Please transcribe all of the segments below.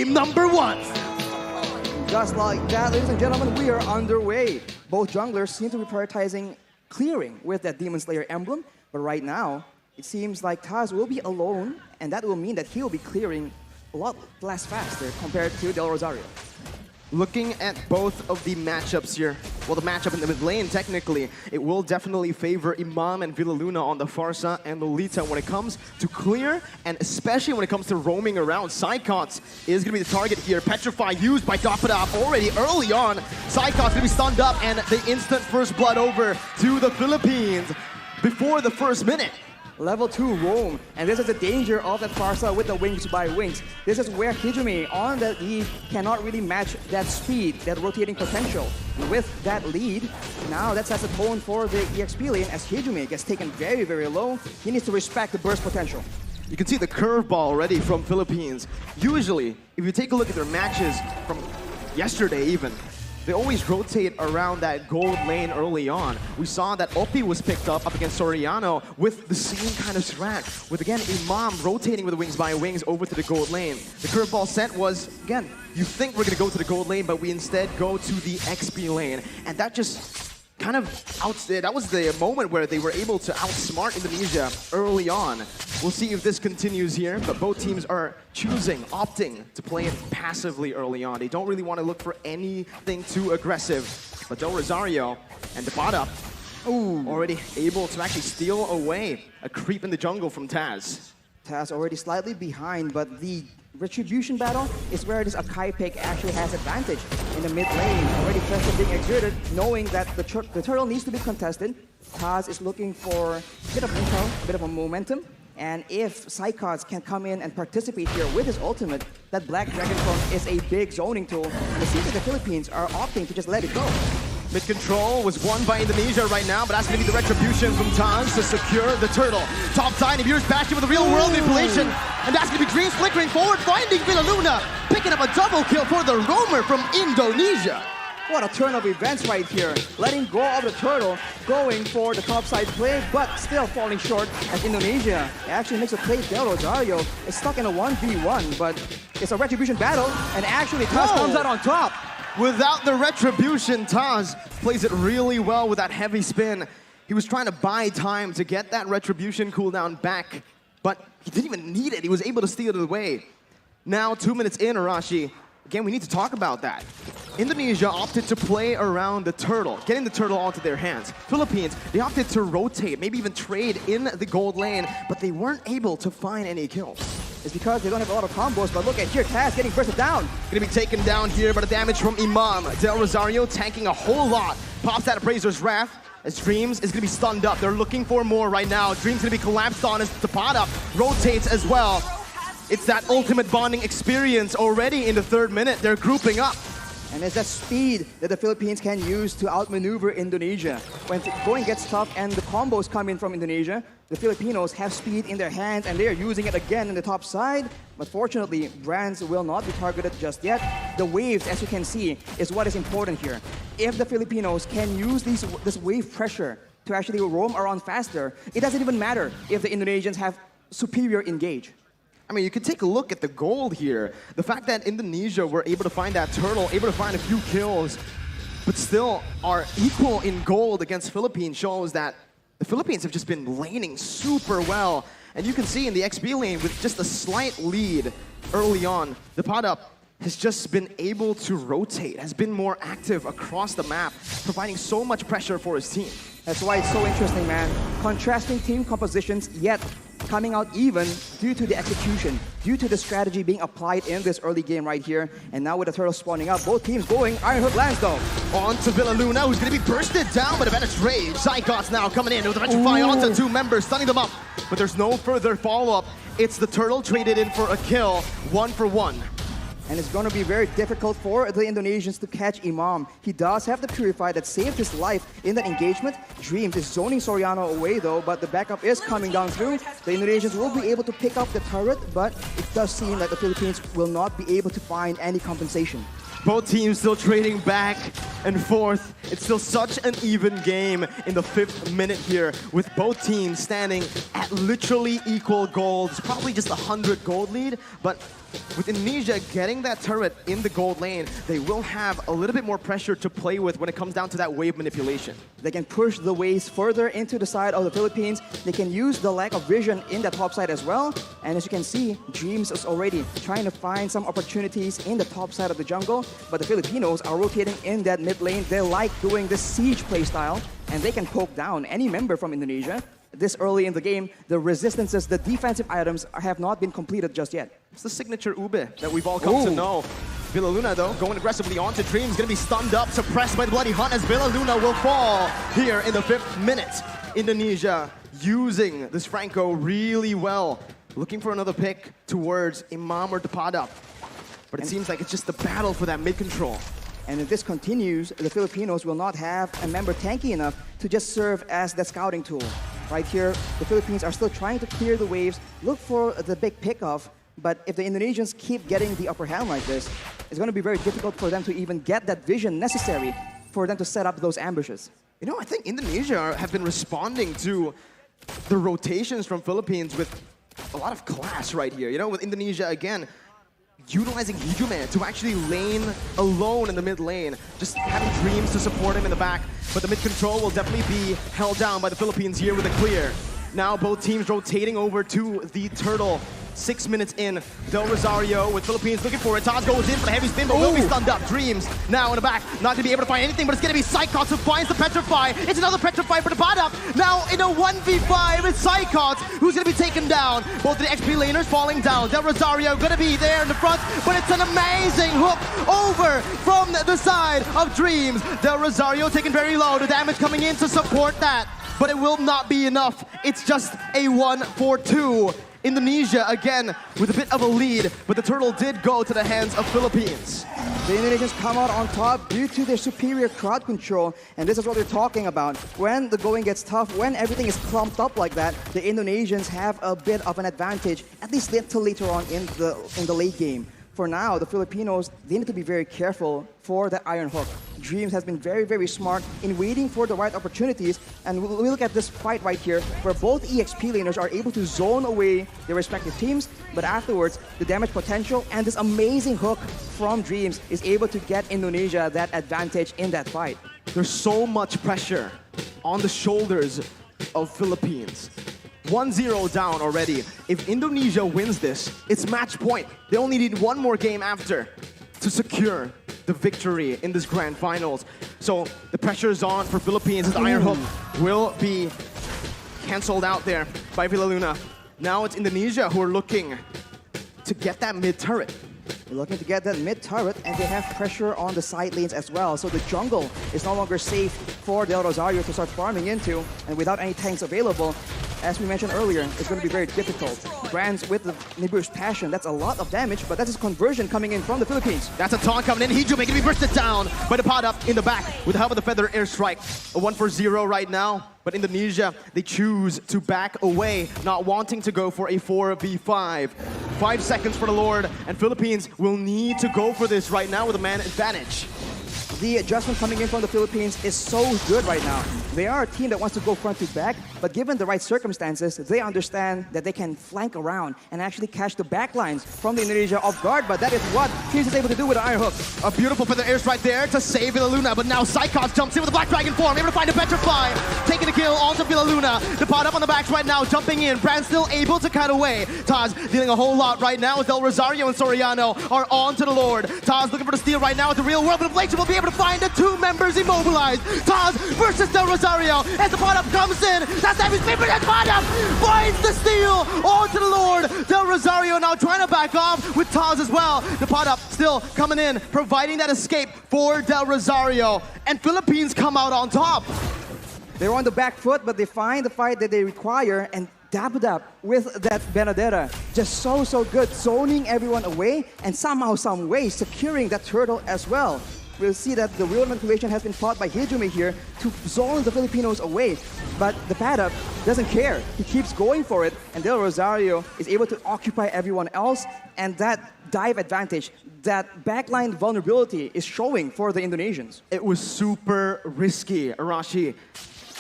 game number 1. Just like that, ladies and gentlemen, we are underway. Both junglers seem to be prioritizing clearing with that Demon Slayer emblem, but right now, it seems like Taz will be alone, and that will mean that he will be clearing a lot less faster compared to Del Rosario. Looking at both of the matchups here, well, the matchup in the mid lane, technically, it will definitely favor Imam and Villaluna on the Farsa and Lolita when it comes to clear, and especially when it comes to roaming around. Psychots is going to be the target here. Petrify used by Dapadab already early on. Psychots going to be stunned up, and the instant first blood over to the Philippines before the first minute. Level 2 roam, and this is the danger of that Farsa with the wings by wings. This is where Hijumi on that lead cannot really match that speed, that rotating potential. And with that lead, now that sets the tone for the EXP lane as Hijumi gets taken very, very low. He needs to respect the burst potential. You can see the curveball already from Philippines. Usually, if you take a look at their matches from yesterday even, they always rotate around that gold lane early on. We saw that Oppi was picked up against Soriano with the same kind of strat, with again Imam rotating with the wings by wings over to the gold lane. The curveball set was, again, you think we're going to go to the gold lane, but we instead go to the XP lane. And that just kind of that was the moment where they were able to outsmart Indonesia early on. We'll see if this continues here, but both teams are opting to play it passively early on. They don't really want to look for anything too aggressive. But Del Rosario and Dapadab already able to actually steal away a creep in the jungle from Taz. Taz already slightly behind, but the retribution battle is where this Akai pick actually has advantage in the mid lane. Already pressure being exerted, knowing that the turtle needs to be contested. Taz is looking for a bit of intel, a bit of a momentum. And if Psychots can come in and participate here with his ultimate, that Black Dragon Clone is a big zoning tool. And it seems like the Philippines are opting to just let it go. Mid control was won by Indonesia right now, but that's going to be the retribution from Taz to secure the turtle. Top side, and here's Bastion with a real world manipulation, and that's going to be Dreams flickering forward, finding Villaluna, picking up a double kill for the roamer from Indonesia. What a turn of events right here. Letting go of the turtle, going for the topside play, but still falling short as Indonesia actually makes a play. Del Rosario is stuck in a 1v1, but it's a retribution battle, and actually Taz comes out on top. Without the retribution, Taz plays it really well with that heavy spin. He was trying to buy time to get that retribution cooldown back, but he didn't even need it. He was able to steal it away. Now, 2 minutes in, Arashi, again, we need to talk about that. Indonesia opted to play around the turtle, getting the turtle onto their hands. Philippines, they opted to rotate, maybe even trade in the gold lane, but they weren't able to find any kills. It's because they don't have a lot of combos, but look at here, Taz getting bursted down. Gonna be taken down here by the damage from Imam. Del Rosario tanking a whole lot. Pops out of Appraiser's Wrath as Dreams is gonna be stunned up. They're looking for more right now. Dreams gonna be collapsed on as Dapadab rotates as well. It's that ultimate bonding experience already in the 3rd minute. They're grouping up. And it's that speed that the Philippines can use to outmaneuver Indonesia. When going gets tough and the combos come in from Indonesia, the Filipinos have speed in their hands and they are using it again in the top side. But fortunately, brands will not be targeted just yet. The waves, as you can see, is what is important here. If the Filipinos can use this wave pressure to actually roam around faster, it doesn't even matter if the Indonesians have superior engage. I mean, you could take a look at the gold here. The fact that Indonesia were able to find that turtle, able to find a few kills, but still are equal in gold against Philippines shows that the Philippines have just been laning super well. And you can see in the XP lane with just a slight lead early on, Dapadab has just been able to rotate, has been more active across the map, providing so much pressure for his team. That's why it's so interesting, man. Contrasting team compositions, yet coming out even due to the execution, due to the strategy being applied in this early game right here. And now with the turtle spawning up, both teams going Iron Hook lands though. On to Villaluna, who's going to be bursted down by the Venice Rage. Psychots now coming in with the Petrify onto 2 members, stunning them up. But there's no further follow-up. It's the turtle traded in for a kill, 1 for 1. And it's going to be very difficult for the Indonesians to catch Imam. He does have the Purify that saved his life in that engagement. Dreams is zoning Soriano away though, but the backup is coming down through. The Indonesians will be able to pick up the turret, but it does seem like the Philippines will not be able to find any compensation. Both teams still trading back and forth. It's still such an even game in the 5th minute here, with both teams standing at literally equal gold. It's probably just a 100 gold lead, but with Indonesia getting that turret in the gold lane, they will have a little bit more pressure to play with when it comes down to that wave manipulation. They can push the waves further into the side of the Philippines. They can use the lack of vision in that top side as well. And as you can see, Dreams is already trying to find some opportunities in the top side of the jungle. But the Filipinos are rotating in that mid lane. They like doing this siege playstyle, and they can poke down any member from Indonesia. This early in the game, the resistances, the defensive items have not been completed just yet. It's the signature Ube that we've all come to know. Villa Luna, though, going aggressively onto Dreams, going to be stunned up, suppressed by the Bloody Hunt as Villa Luna will fall here in the 5th minute. Indonesia using this Franco really well, looking for another pick towards Imam or Depadap. But it seems like it's just the battle for that mid-control. And if this continues, the Filipinos will not have a member tanky enough to just serve as that scouting tool. Right here, the Philippines are still trying to clear the waves, look for the big pickoff. But if the Indonesians keep getting the upper hand like this, it's going to be very difficult for them to even get that vision necessary for them to set up those ambushes. You know, I think Indonesia have been responding to the rotations from Philippines with a lot of class right here. You know, with Indonesia, again, utilizing Hijume to actually lane alone in the mid lane, just having Dreams to support him in the back. But the mid control will definitely be held down by the Philippines here with a clear. Now both teams rotating over to the turtle. 6 minutes in, Del Rosario with Philippines looking for it. Taz goes in for the heavy spin, but will be stunned up. Dreams now in the back, not going to be able to find anything, but it's going to be Psychots who finds the Petrify. It's another Petrify for the bottom. Now in a 1v5, it's Psychots who's going to be taken down. Both of the XP laners falling down. Del Rosario going to be there in the front, but it's an amazing hook over from the side of Dreams. Del Rosario taken very low, the damage coming in to support that, but it will not be enough. It's just a 1-4-2. Indonesia again with a bit of a lead, but the turtle did go to the hands of Philippines. The Indonesians come out on top due to their superior crowd control, and this is what we're talking about. When the going gets tough, when everything is clumped up like that, the Indonesians have a bit of an advantage, at least until later on in the late game. For now, the Filipinos, they need to be very careful for that iron hook. Dreams has been very, very smart in waiting for the right opportunities. And we look at this fight right here, where both EXP laners are able to zone away their respective teams, but afterwards, the damage potential and this amazing hook from Dreams is able to get Indonesia that advantage in that fight. There's so much pressure on the shoulders of Philippines. 1-0 down already. If Indonesia wins this, it's match point. They only need one more game after to secure the victory in this grand finals. So the pressure is on for Philippines as the Iron Hook will be cancelled out there by Villa Luna. Now it's Indonesia who are looking to get that mid turret. They're looking to get that mid turret, and they have pressure on the side lanes as well. So the jungle is no longer safe for Del Rosario to start farming into, and without any tanks available, as we mentioned earlier, it's going to be very difficult. Brands with the Nibiru's Passion, that's a lot of damage, but that is conversion coming in from the Philippines. That's a taunt coming in. Hijume can be bursted down by the pod up in the back with the help of the Feather Airstrike. A 1-for-0 right now, but Indonesia, they choose to back away, not wanting to go for a 4v5. 5 seconds for the Lord, and Philippines will need to go for this right now with a man advantage. The adjustment coming in from the Philippines is so good right now. They are a team that wants to go front to back, but given the right circumstances, they understand that they can flank around and actually catch the backlines from the Indonesia off guard, but that is what Teams is able to do with the Iron Hook. A beautiful Feather Airstrike there to save Villa Luna, but now Psychots jumps in with the Black Dragon form, able to find a Petrify, taking the kill onto Villa Luna. The pod up on the backs right now, jumping in. Brand still able to cut away. Taz dealing a whole lot right now as Del Rosario and Soriano are on to the Lord. Taz looking for the steal right now at the real world, but Blake will be able to find the 2 members immobilized. Taz versus Del Rosario as the pod up comes in. That's heavy spin, but that pod up finds the steal onto the Lord. Del Rosario now trying to back off with Taz as well. The pod up still coming in, providing that escape for Del Rosario. And Philippines come out on top. They're on the back foot, but they find the fight that they require, and Dapdap with that Benedetta. Just so good, zoning everyone away, and somehow, some way, securing that turtle as well. We'll see that the real manipulation has been fought by Hijume here to zone the Filipinos away. But the Paddock doesn't care. He keeps going for it, and Del Rosario is able to occupy everyone else, and that dive advantage, that backline vulnerability is showing for the Indonesians. It was super risky, Arashi.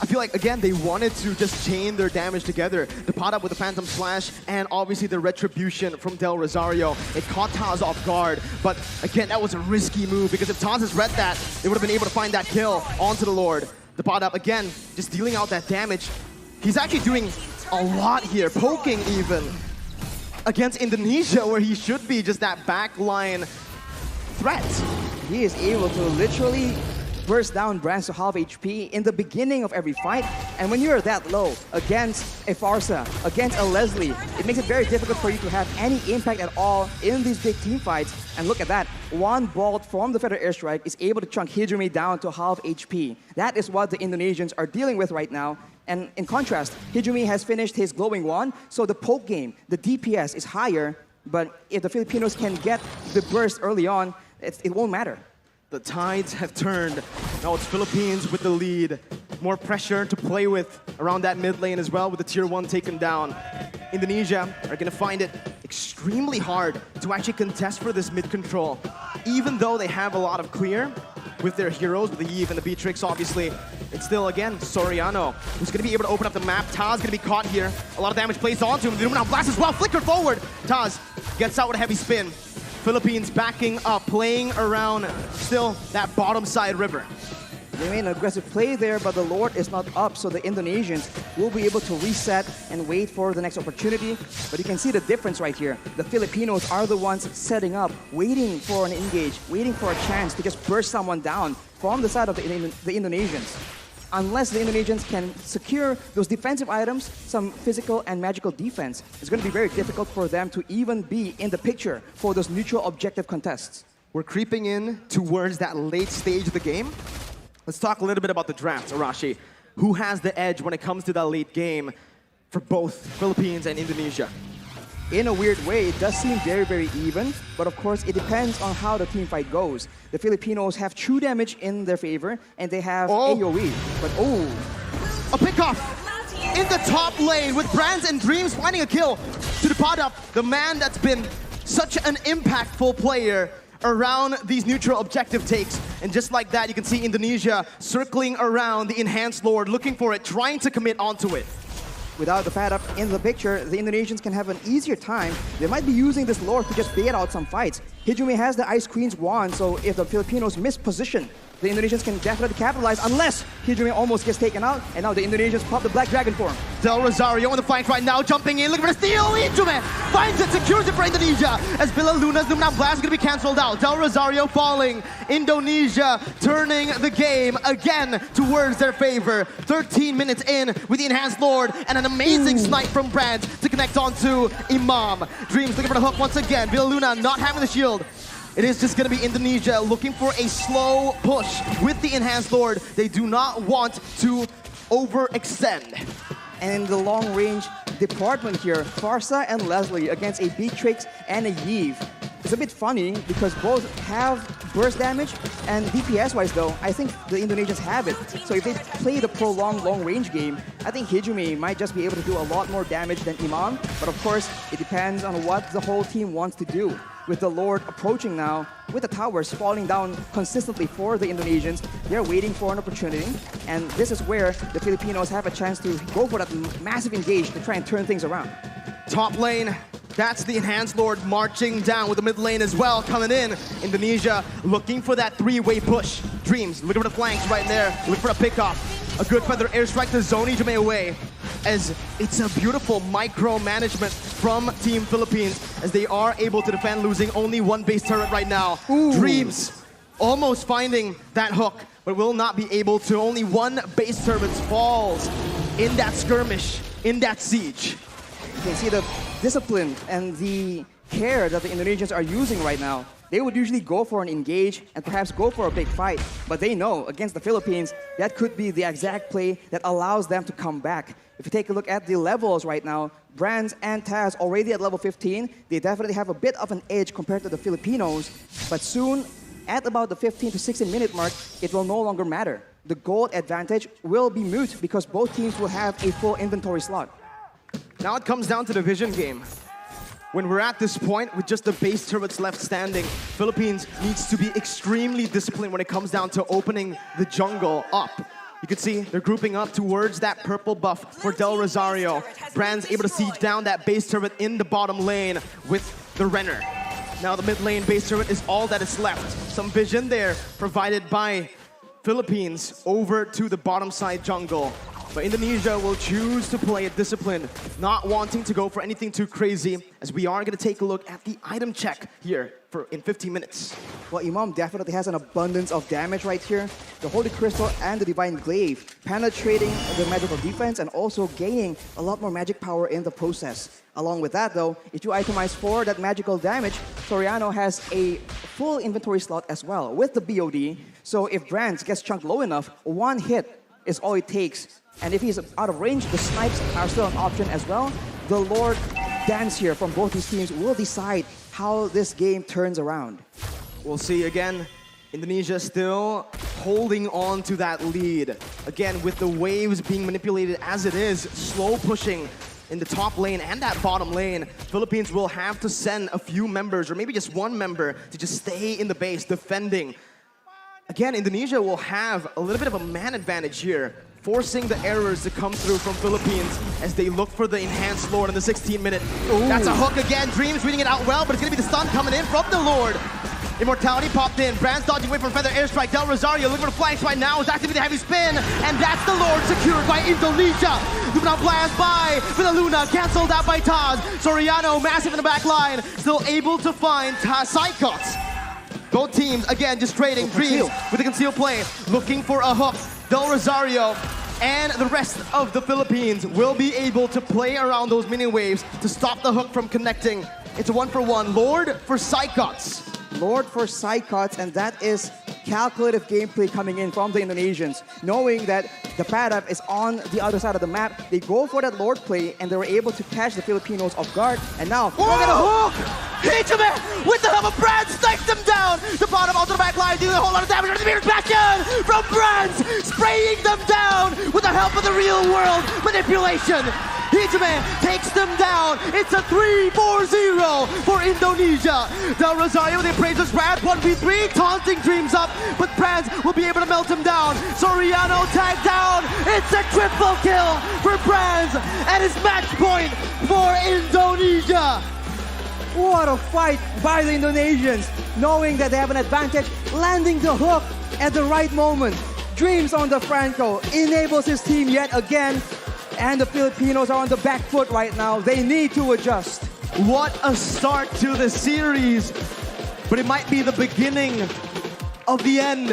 I feel like, again, they wanted to just chain their damage together. The pot up with the Phantom Slash and obviously the Retribution from Del Rosario. It caught Taz off guard, but again, that was a risky move because if Taz has read that, they would have been able to find that kill onto the Lord. The pot up, again, just dealing out that damage. He's actually doing a lot here, poking even against Indonesia, where he should be just that backline threat. He is able to literally burst down brands to half HP in the beginning of every fight. And when you're that low against a Farsa, against a Leslie, it makes it very difficult for you to have any impact at all in these big team fights. And look at that. One bolt from the Feather Airstrike is able to chunk Hijumi down to half HP. That is what the Indonesians are dealing with right now. And in contrast, Hijumi has finished his glowing wand, so the poke game, the DPS is higher, but if the Filipinos can get the burst early on, it won't matter. The tides have turned. Now it's Philippines with the lead. More pressure to play with around that mid lane as well with the tier 1 taken down. Indonesia are going to find it extremely hard to actually contest for this mid control. Even though they have a lot of clear with their heroes, with the Eve and the Beatrix, obviously, it's still, again, Soriano, who's going to be able to open up the map. Taz going to be caught here. A lot of damage placed onto him. The Illuminati Blast as well. Flicker forward. Taz gets out with a heavy spin. Philippines backing up, playing around still that bottom side river. They made an aggressive play there, but the Lord is not up, so the Indonesians will be able to reset and wait for the next opportunity. But you can see the difference right here. The Filipinos are the ones setting up, waiting for an engage, waiting for a chance to just burst someone down from the side of the Indonesians. Unless the Indonesians can secure those defensive items, some physical and magical defense, it's going to be very difficult for them to even be in the picture for those neutral objective contests. We're creeping in towards that late stage of the game. Let's talk a little bit about the draft, Arashi. Who has the edge when it comes to that late game for both Philippines and Indonesia? In a weird way, it does seem very, very even, but of course, it depends on how the team fight goes. The Filipinos have true damage in their favor, and they have AoE, but a pickoff in the top lane with Brands and Dreams finding a kill to the pot up, the man that's been such an impactful player around these neutral objective takes. And just like that, you can see Indonesia circling around the Enhanced Lord, looking for it, trying to commit onto it. Without the Fat Up in the picture, the Indonesians can have an easier time. They might be using this Lord to just bait out some fights. Hijumi has the Ice Queen's wand, so if the Filipinos miss position, the Indonesians can definitely capitalize unless Hijumi almost gets taken out, and now the Indonesians pop the Black Dragon form. Del Rosario in the flank right now, jumping in, looking for the steal. Hijumi finds it, secures it for Indonesia as Villa Luna's Lumina Blast is going to be cancelled out. Del Rosario falling. Indonesia turning the game again towards their favor. 13 minutes in with the Enhanced Lord and an amazing snipe from Brand to connect onto Imam. Dreams looking for the hook once again. Villa Luna not having the shield. It is just going to be Indonesia looking for a slow push with the Enhanced Lord. They do not want to overextend. And in the long-range department here, Farsa and Leslie against a Beatrix and a Eve. It's a bit funny because both have burst damage, and DPS-wise though, I think the Indonesians have it. So if they play the prolonged long-range game, I think Hijumi might just be able to do a lot more damage than Imam. But of course, it depends on what the whole team wants to do. With the Lord approaching now, with the towers falling down consistently for the Indonesians, they're waiting for an opportunity. And this is where the Filipinos have a chance to go for that massive engage to try and turn things around. Top lane, that's the Enhanced Lord marching down with the mid lane as well coming in. Indonesia looking for that three-way push. Dreams looking for the flanks right there, looking for a pickoff. A good feather airstrike to zone Hijumi away, as it's a beautiful micromanagement from Team Philippines as they are able to defend, losing only one base turret right now. Dreams almost finding that hook, but will not be able to. Only one base turret falls in that skirmish, in that siege. You can see the discipline and the care that the Indonesians are using right now. They would usually go for an engage and perhaps go for a big fight, but they know against the Philippines, that could be the exact play that allows them to come back. If you take a look at the levels right now, Brands and Taz already at level 15, they definitely have a bit of an edge compared to the Filipinos, but soon, at about the 15 to 16 minute mark, it will no longer matter. The gold advantage will be moot because both teams will have a full inventory slot. Now it comes down to the vision game. When we're at this point with just the base turrets left standing, Philippines needs to be extremely disciplined when it comes down to opening the jungle up. You can see they're grouping up towards that purple buff for Del Rosario. Brand's able to siege down that base turret in the bottom lane with the Renner. Now the mid lane base turret is all that is left. Some vision there provided by Philippines over to the bottom side jungle. But Indonesia will choose to play it disciplined, not wanting to go for anything too crazy, as we are going to take a look at the item check here in 15 minutes. Well, Imam definitely has an abundance of damage right here. The Holy Crystal and the Divine Glaive penetrating the magical defense and also gaining a lot more magic power in the process. Along with that, though, if you itemize for that magical damage, Soriano has a full inventory slot as well with the BOD. So if Brands gets chunked low enough, one hit is all it takes. And if he's out of range, the snipes are still an option as well. The Lord Dance here from both these teams will decide how this game turns around. We'll see again. Indonesia still holding on to that lead. Again, with the waves being manipulated as it is, slow pushing in the top lane and that bottom lane, Philippines will have to send a few members, or maybe just one member, to just stay in the base defending. Again, Indonesia will have a little bit of a man advantage here, forcing the errors to come through from Philippines as they look for the enhanced Lord in the 16-minute. That's a hook again. Dreams reading it out well, but it's going to be the stun coming in from the Lord. Immortality popped in. Brands dodging away from Feather Airstrike. Del Rosario looking for the flanks right now. Is activating the heavy spin. And that's the Lord secured by Indonesia. Luna blast by with a Luna. Cancelled out by Taz. Soriano massive in the back line. Still able to find Psychots. Both teams, again, just trading. Dreams with a concealed play. Looking for a hook. Del Rosario and the rest of the Philippines will be able to play around those mini waves to stop the hook from connecting. It's a 1-for-1. Lord for Psychots. Lord for Psychots, and that is calculative gameplay coming in from the Indonesians. Knowing that the Padap is on the other side of the map, they go for that Lord play, and they were able to catch the Filipinos off guard. And now, look at a hook! Hijime with the help of Brands snipes them down! The bottom onto the back line, doing a whole lot of damage. The Mirror Bastion from Brands, spraying them down with the help of the real world manipulation. Hijime takes them down. It's a 3-4-0 for Indonesia. Del Rosario, the appraiser's Brand, 1v3, taunting Dreams up, but Brands will be able to melt him down. Soriano tagged down. It's a triple kill for Brands, and it's match point for Indonesia. What a fight by the Indonesians, knowing that they have an advantage, landing the hook at the right moment. Dreams on the Franco enables his team yet again. And the Filipinos are on the back foot right now. They need to adjust. What a start to the series. But it might be the beginning of the end.